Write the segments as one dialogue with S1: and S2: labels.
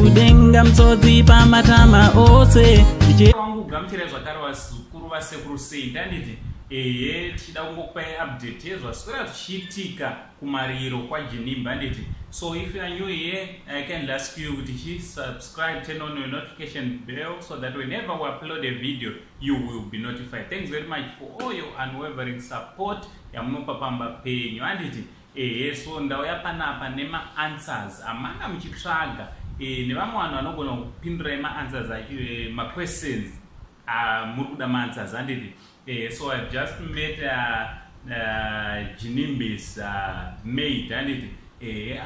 S1: kudenga mtsodzi pamatama ose
S2: wangu gamuchira zvakare vazukuru vasekuru sei ndanditi tichida kungokupai update yezvaswera zvichiitika kumariro kwaGinimbi handiti. So if you are new here, I can ask you to subscribe, turn on your notification bell so that whenever we upload a video you will be notified. Thanks very much for all your unwavering support yamunopapamba penyu handiti. So ndauya panapa nema answers amanga muchitsvaga nevamwe vanhu vanogona kupindura ma-answers acho ma-questions muri kuda ma-answers handiti. So I've just met Ginimbi's Maid handiti.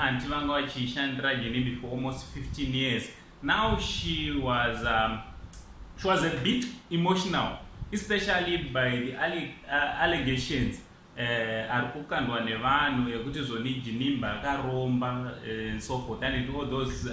S2: Auntie vanga vachishandira Ginimbi for almost 15 years. Now she was a bit emotional, especially by the allegations ari kukandwa nevanhu yekuti zvoni Ginimbi akaromba and so forth and all those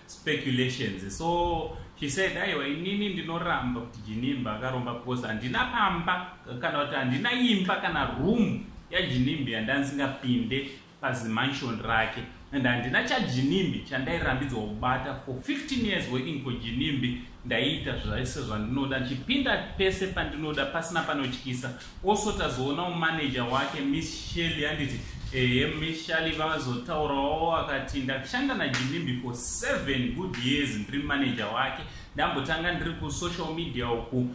S2: speculations. So she said aiwa inini ndinoramba kuti Ginimbi akaromba because handina pamba kana kuti handina imba kana room yaGinimbi yandansingapinde pazimansion rake and handina chaGinimbi chandairambidzwa kubata for 15 years working for Ginimbi. Ndaita zvese zvandinoda ndichipinda pese pandinoda pasina panotyisa. Also tazoona manager wake Miss Shally handiti Miss Shally vavazotaurawo akati ndashanda naGinimbi for 7 good years ndiri manager wake. Ndambotanga ndiri kusocial media uku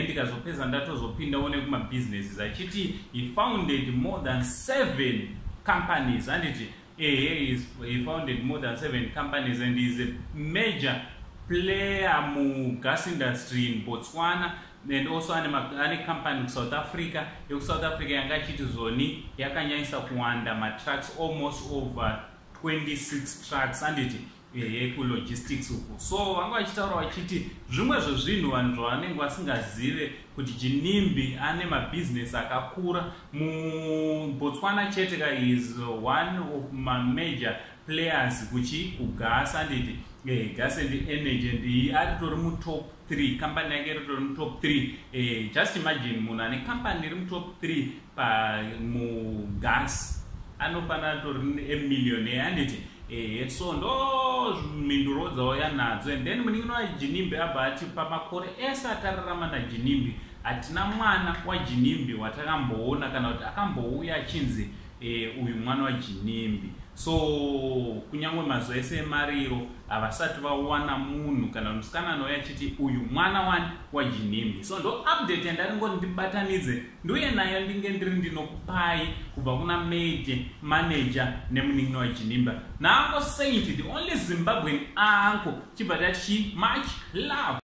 S2: ndikazopedza ndatozopinda one kumabusinesses achiti he founded more than 7 companies handiti. He founded more than 7 companies and is a major player mu gas industry in Botswana and also ane company ku South Africa. South Africa yanga chiti zoni yakanyanyisa kuwanda ma trucks almost over 26 trucks handiti ku logistics uku. So vanga vachitaura vachiti zvimwe zvezvinhu vanhu zvavanenge vasingazive kuti Ginimbi ane mabusiness akakura mu Botswana chete ka is one of my major players kugas handiti. Gas and energy and ari mu top 3 company yake iri mu top 3. Just imagine munhu ane company iri mu top 3 pa mu gas anofana tori a millionaire handiti. So ndo minduro dzauya nadzo and then muningi wa Ginimbi abati pamakore ese atararama naGinimbi hatina mwana waGinimbi watakamboona kana kuti akambouya achinzi uyu mwana waGinimbi. So kunyangwe mazuva ese emariro havasati vawana munhu kana musikana nouya achiti uyu mwana waGinimbi. So ndo update yandaringoti ndibatanidze ndiuye nayo ndinge ndinokupai kubva kuna Maid, manager nemuningi waGinimbi. Naango Saint, the only Zimbabwean uncle chibva tachi much love.